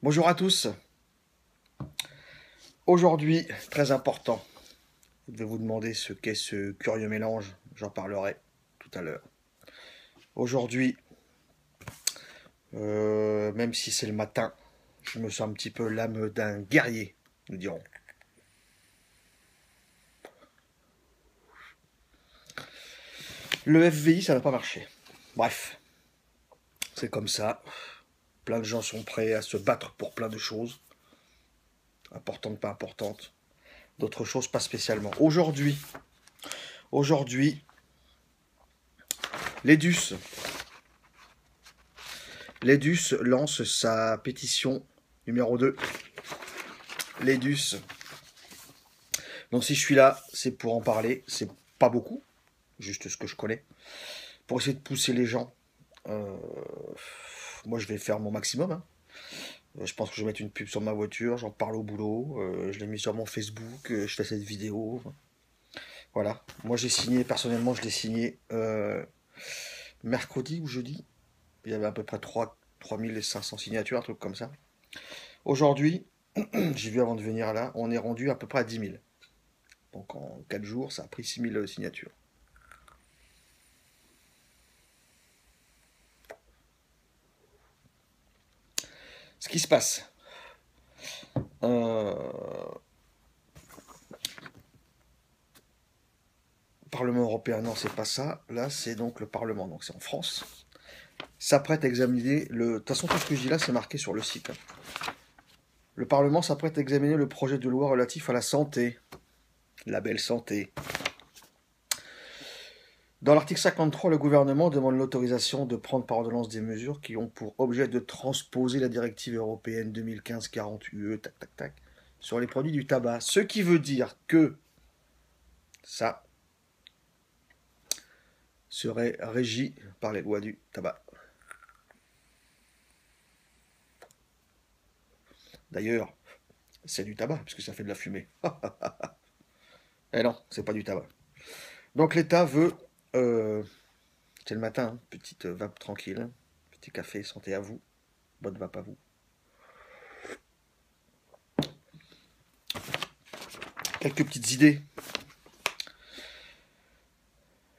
Bonjour à tous. Aujourd'hui, très important, vous devez vous demander ce qu'est ce curieux mélange. J'en parlerai tout à l'heure. Aujourd'hui, même si c'est le matin, je me sens un petit peu l'âme d'un guerrier, nous dirons. Le FVI, ça n'a pas marché. Bref, c'est comme ça. Plein de gens sont prêts à se battre pour plein de choses, importantes, pas importantes. D'autres choses, pas spécialement. Aujourd'hui, l'EDUS L'EDUS lance sa pétition numéro 2. L'EDUS. Donc si je suis là, c'est pour en parler. C'est pas beaucoup, juste ce que je connais. Pour essayer de pousser les gens. Euh, Moi, je vais faire mon maximum, hein. Je pense que je vais mettre une pub sur ma voiture, j'en parle au boulot, je l'ai mis sur mon Facebook, je fais cette vidéo. Voilà. Moi, j'ai signé, personnellement, je l'ai signé mercredi ou jeudi. Il y avait à peu près 3500 signatures, un truc comme ça. Aujourd'hui, j'ai vu avant de venir là, on est rendu à peu près à 10 000. Donc en 4 jours, ça a pris 6 000 signatures. Ce qui se passe, euh, Parlement européen, non, c'est pas ça. Là, c'est donc le Parlement, donc c'est en France. S'apprête à examiner le. De toute façon, tout ce que je dis là, c'est marqué sur le site, hein. Le Parlement s'apprête à examiner le projet de loi relatif à la santé, la belle santé. Dans l'article 53, le gouvernement demande l'autorisation de prendre par ordonnance des mesures qui ont pour objet de transposer la directive européenne 2015-40 UE, tac tac tac, sur les produits du tabac. Ce qui veut dire que ça serait régi par les lois du tabac. D'ailleurs, c'est du tabac, puisque ça fait de la fumée. Eh non, c'est pas du tabac. Donc l'État veut, euh, c'est le matin, hein, petite vape tranquille, petit café, santé à vous, bonne vape à vous. Quelques petites idées.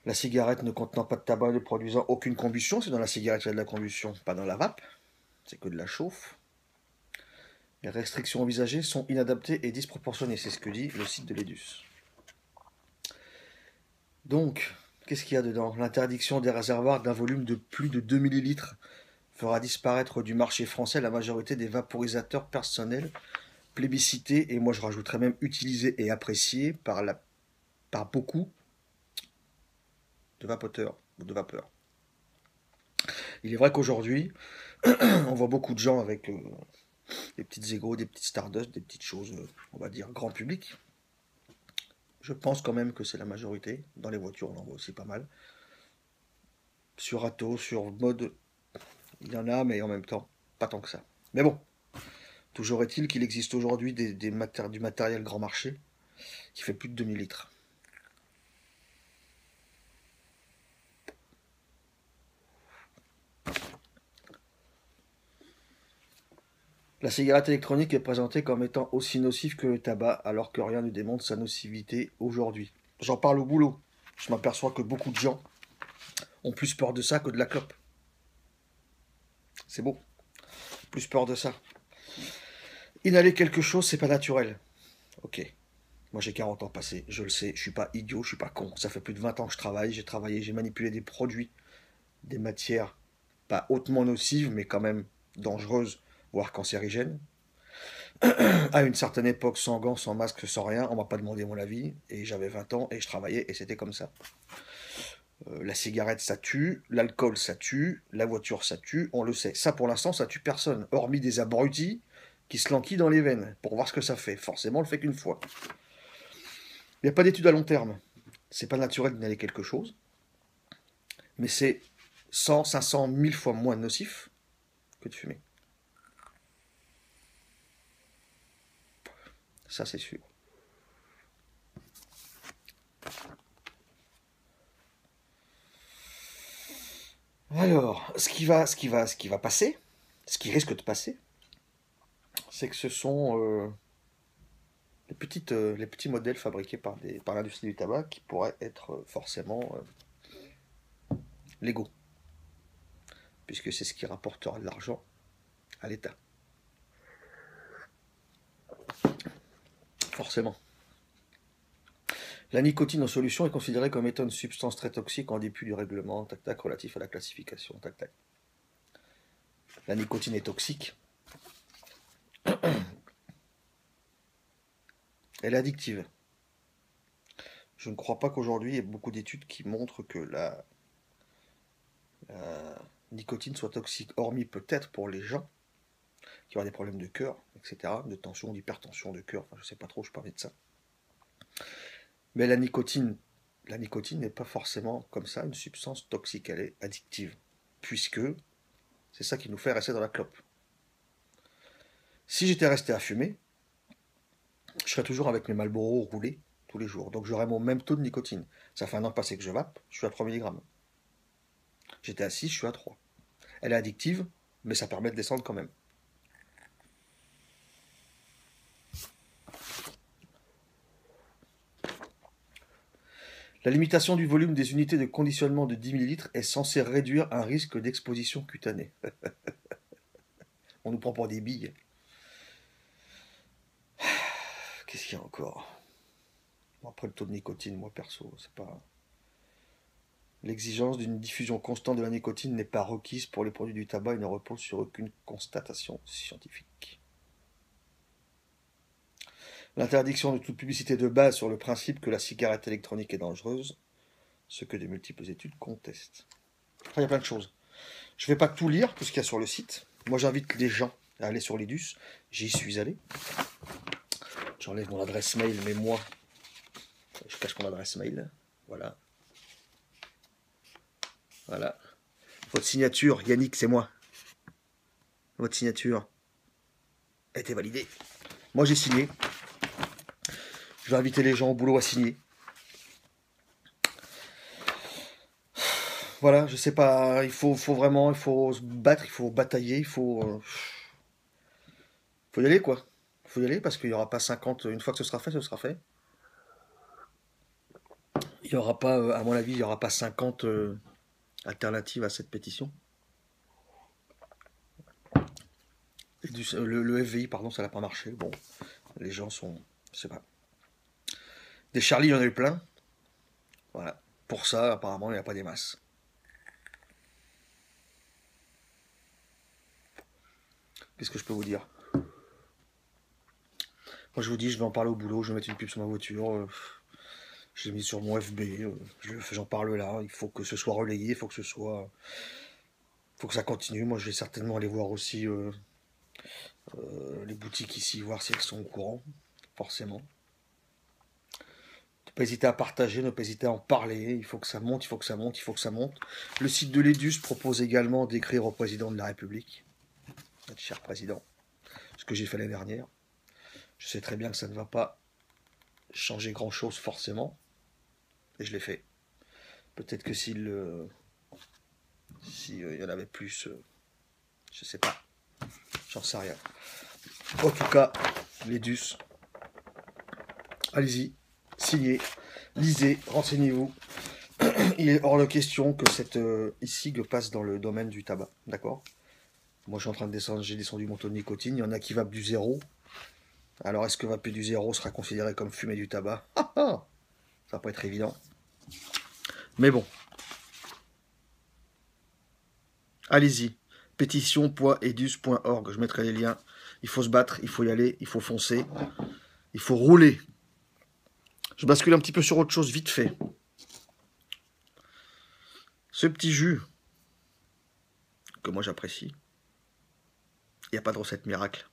La cigarette ne contenant pas de tabac et ne produisant aucune combustion, c'est dans la cigarette qu'il y a de la combustion, pas dans la vape, c'est que de la chauffe. Les restrictions envisagées sont inadaptées et disproportionnées, c'est ce que dit le site de l'EDUS. Donc, qu'est-ce qu'il y a dedans? L'interdiction des réservoirs d'un volume de plus de 2 millilitres fera disparaître du marché français la majorité des vaporisateurs personnels plébiscités, et moi je rajouterais même utilisés et appréciés par beaucoup de vapoteurs ou de vapeurs. Il est vrai qu'aujourd'hui, on voit beaucoup de gens avec des petites égos, des petites Stardust, des petites choses, on va dire, grand public. Je pense quand même que c'est la majorité. Dans les voitures, on en voit aussi pas mal. Sur Atos, sur mode, il y en a, mais en même temps, pas tant que ça. Mais bon, toujours est-il qu'il existe aujourd'hui du matériel grand marché qui fait plus de 2000 litres. La cigarette électronique est présentée comme étant aussi nocive que le tabac, alors que rien ne démontre sa nocivité aujourd'hui. J'en parle au boulot. Je m'aperçois que beaucoup de gens ont plus peur de ça que de la clope. C'est beau. Plus peur de ça. Inhaler quelque chose, c'est pas naturel. Ok. Moi j'ai 40 ans passés, je le sais, je suis pas idiot, je suis pas con. Ça fait plus de 20 ans que je travaille, j'ai travaillé, j'ai manipulé des produits, des matières pas hautement nocives, mais quand même dangereuses, voire cancérigènes. À une certaine époque, sans gants, sans masque, sans rien, on m'a pas demandé mon avis, et j'avais 20 ans, et je travaillais, et c'était comme ça. La cigarette, ça tue, l'alcool, ça tue, la voiture, ça tue, on le sait. Ça, pour l'instant, ça tue personne, hormis des abrutis qui se lanquillent dans les veines, pour voir ce que ça fait. Forcément, on le fait qu'une fois. Il n'y a pas d'étude à long terme. C'est pas naturel d'inhaler quelque chose, mais c'est 100, 500, 1000 fois moins nocif que de fumer. Ça, c'est sûr. Alors, ce qui va passer, ce qui risque de passer, c'est que ce sont les petits modèles fabriqués par l'industrie du tabac qui pourraient être forcément légaux, puisque c'est ce qui rapportera de l'argent à l'État. Forcément. La nicotine en solution est considérée comme étant une substance très toxique en dépit du règlement tac, relatif à la classification. Tac. La nicotine est toxique, elle est addictive. Je ne crois pas qu'aujourd'hui il y ait beaucoup d'études qui montrent que la nicotine soit toxique, hormis peut-être pour les gens qui ont des problèmes de cœur, etc., de tension, d'hypertension de cœur, enfin je sais pas trop, je parlais de ça. Mais la nicotine n'est pas forcément comme ça une substance toxique, elle est addictive, puisque c'est ça qui nous fait rester dans la clope. Si j'étais resté à fumer, je serais toujours avec mes Marlboro roulés tous les jours, donc j'aurais mon même taux de nicotine. Ça fait un an passé que je vape, je suis à 3 mg. J'étais à 6, je suis à 3. Elle est addictive, mais ça permet de descendre quand même. La limitation du volume des unités de conditionnement de 10 millilitres est censée réduire un risque d'exposition cutanée. On nous prend pour des billes. Qu'est-ce qu'il y a encore? Bon, après le taux de nicotine, moi perso, c'est pas. L'exigence d'une diffusion constante de la nicotine n'est pas requise pour les produits du tabac et ne repose sur aucune constatation scientifique. L'interdiction de toute publicité de base sur le principe que la cigarette électronique est dangereuse, ce que de multiples études contestent. Enfin, il y a plein de choses. Je ne vais pas tout lire, tout ce qu'il y a sur le site. Moi, j'invite les gens à aller sur l'IDUS. J'y suis allé. J'enlève mon adresse mail, mais moi, je cache mon adresse mail. Voilà. Voilà. Votre signature, Yannick, c'est moi. Votre signature a été validée. Moi, j'ai signé. Je vais inviter les gens au boulot à signer. Voilà, je sais pas, il faut vraiment, il faut se battre, il faut batailler, faut y aller quoi. Il faut y aller parce qu'il n'y aura pas 50, une fois que ce sera fait, ce sera fait. Il n'y aura pas, à mon avis, il n'y aura pas 50 alternatives à cette pétition. Et le FVI, pardon, ça n'a pas marché. Bon, les gens sont, je sais pas. Des Charlie, il y en a eu plein. Voilà. Pour ça, apparemment, il n'y a pas des masses. Qu'est-ce que je peux vous dire? Moi, je vous dis, je vais en parler au boulot, je vais mettre une pub sur ma voiture. Je l'ai mis sur mon FB, j'en parle là. Il faut que ce soit relayé, il faut que faut que ça continue. Moi, je vais certainement aller voir aussi les boutiques ici, voir si elles sont au courant, forcément. Ne pas hésiter à partager, ne pas hésiter à en parler. Il faut que ça monte, il faut que ça monte, il faut que ça monte. Le site de l'EDUS propose également d'écrire au président de la République, notre cher président, ce que j'ai fait l'année dernière. Je sais très bien que ça ne va pas changer grand-chose forcément, et je l'ai fait. Peut-être que s'il y en avait plus, je sais pas, j'en sais rien. En tout cas, l'EDUS, allez-y, signez, lisez, renseignez-vous. Il est hors de question que cette ISIG passe dans le domaine du tabac, d'accord? Moi, je suis en train de descendre, j'ai descendu mon taux de nicotine. Il y en a qui vapent du zéro. Alors, est-ce que vaper du zéro sera considéré comme fumer du tabac? Ça va pas être évident. Mais bon. Allez-y. Pétition.edus.org. Je mettrai les liens. Il faut se battre, il faut y aller, il faut foncer. Il faut rouler. Je bascule un petit peu sur autre chose vite fait. Ce petit jus que moi j'apprécie, il n'y a pas de recette miracle.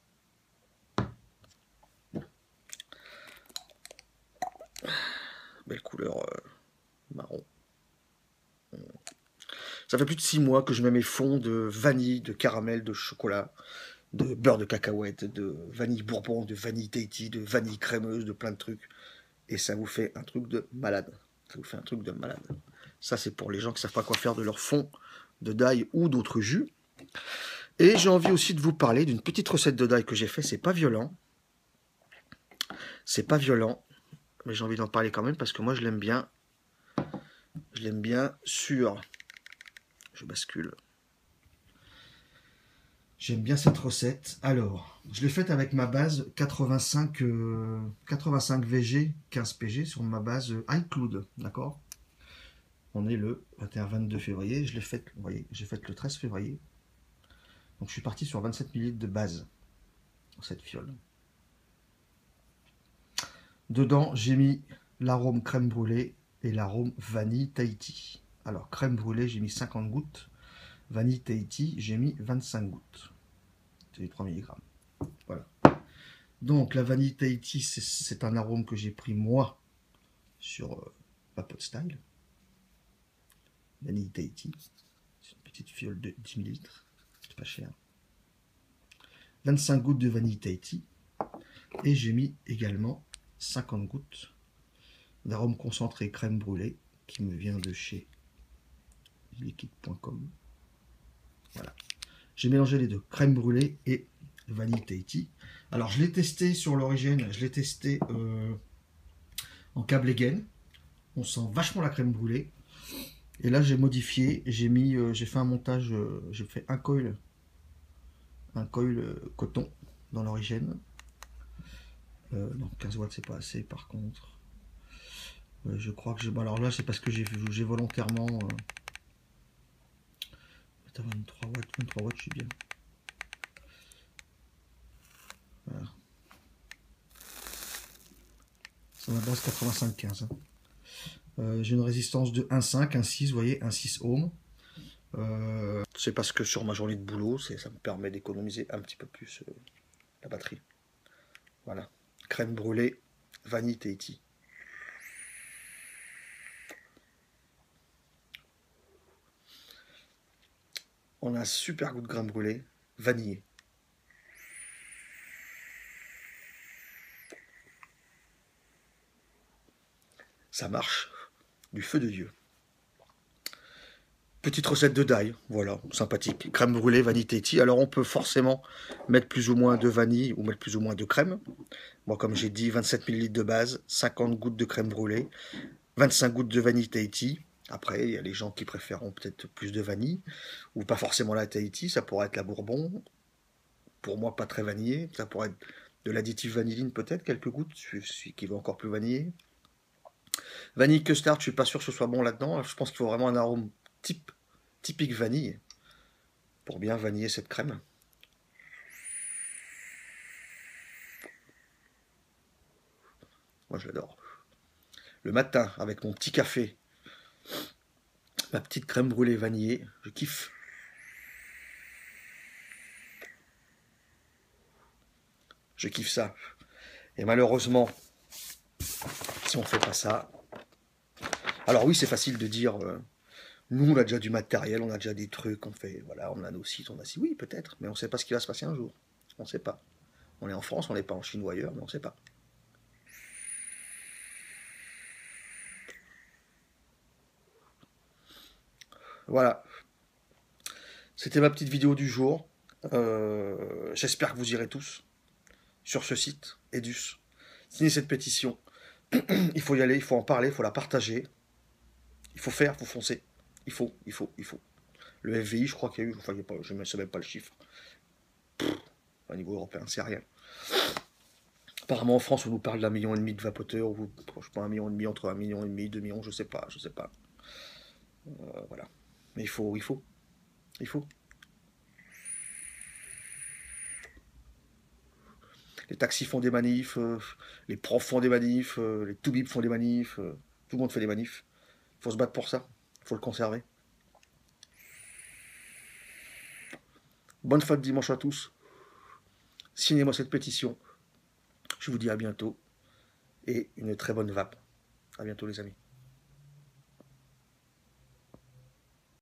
Belle couleur marron. Ça fait plus de 6 mois que je mets mes fonds de vanille, de caramel, de chocolat, de beurre de cacahuète, de vanille bourbon, de vanille Tahiti, de vanille crémeuse, de plein de trucs. Et ça vous fait un truc de malade. Ça vous fait un truc de malade. Ça, c'est pour les gens qui ne savent pas quoi faire de leur fond de d'ail ou d'autres jus. Et j'ai envie aussi de vous parler d'une petite recette de d'ail que j'ai fait. C'est pas violent. C'est pas violent. Mais j'ai envie d'en parler quand même parce que moi je l'aime bien. Je l'aime bien sur... Je bascule. J'aime bien cette recette. Alors, je l'ai faite avec ma base 85 VG 15 PG sur ma base iCloud, d'accord? On est le 21-22 février. Je l'ai faite, vous voyez, j'ai fait le 13 février. Donc je suis parti sur 27 ml de base dans cette fiole. Dedans, j'ai mis l'arôme crème brûlée et l'arôme vanille Tahiti. Alors, crème brûlée, j'ai mis 50 gouttes. Vanille Tahiti, j'ai mis 25 gouttes. C'est les 3 mg. Voilà. Donc, la vanille Tahiti, c'est un arôme que j'ai pris moi sur Papote Style. Vanille Tahiti. C'est une petite fiole de 10 ml. C'est pas cher. 25 gouttes de vanille Tahiti. Et j'ai mis également 50 gouttes d'arôme concentré crème brûlée qui me vient de chez liquide.com. Voilà. J'ai mélangé les deux, crème brûlée et vanille Tahiti. Alors je l'ai testé sur l'origine, je l'ai testé en câble et gaine. On sent vachement la crème brûlée. Et là j'ai modifié, j'ai fait un montage, j'ai fait un coil coton dans l'origine. Non, 15 watts c'est pas assez par contre. Je crois que j'ai... Alors là c'est parce que j'ai volontairement... 23 watts, je suis bien. Voilà. C'est ma base 85-15. J'ai une résistance de 1,5, 1,6, vous voyez, 1,6 ohm. C'est parce que sur ma journée de boulot, ça me permet d'économiser un petit peu plus la batterie. Voilà. Crème brûlée, vanille Tahiti. On a un super goût de crème brûlée, vanillé. Ça marche du feu de Dieu. Petite recette de d'ail, voilà, sympathique. Crème brûlée, vanille Tahiti. Alors on peut forcément mettre plus ou moins de vanille ou mettre plus ou moins de crème. Moi comme j'ai dit, 27 ml de base, 50 gouttes de crème brûlée, 25 gouttes de vanille Tahiti. Après, il y a les gens qui préféreront peut-être plus de vanille, ou pas forcément la Tahiti, ça pourrait être la Bourbon. Pour moi, pas très vanillé. Ça pourrait être de l'additif vanilline peut-être, quelques gouttes, celui qui va encore plus vanillé. Vanille custard, je suis pas sûr que ce soit bon là-dedans. Je pense qu'il faut vraiment un arôme typique vanille pour bien vaniller cette crème. Moi, je l'adore. Le matin, avec mon petit café, ma petite crème brûlée vanillée, je kiffe. Je kiffe ça. Et malheureusement, si on fait pas ça... Alors oui, c'est facile de dire... nous, on a déjà du matériel, on a déjà des trucs, on fait... Voilà, on a nos sites, on a... Oui, peut-être, mais on ne sait pas ce qui va se passer un jour. On ne sait pas. On est en France, on n'est pas en Chine ou ailleurs, mais on ne sait pas. Voilà. C'était ma petite vidéo du jour. J'espère que vous irez tous sur ce site, Edus. Signez cette pétition. Il faut y aller, il faut en parler, il faut la partager. Il faut faire, il faut foncer. Il faut. Le FVI, je crois qu'il y a eu, enfin, je ne sais même pas le chiffre. Au niveau européen, c'est rien. Apparemment, en France, on nous parle d'1,5 million de vapoteurs, ou je sais pas, 1,5 million, entre 1,5 million, 2 millions, je sais pas. Voilà. Mais il faut. Les taxis font des manifs, les profs font des manifs, les toubibs font des manifs, tout le monde fait des manifs. Il faut se battre pour ça, il faut le conserver. Bonne fin de dimanche à tous. Signez-moi cette pétition. Je vous dis à bientôt et une très bonne vape. À bientôt les amis.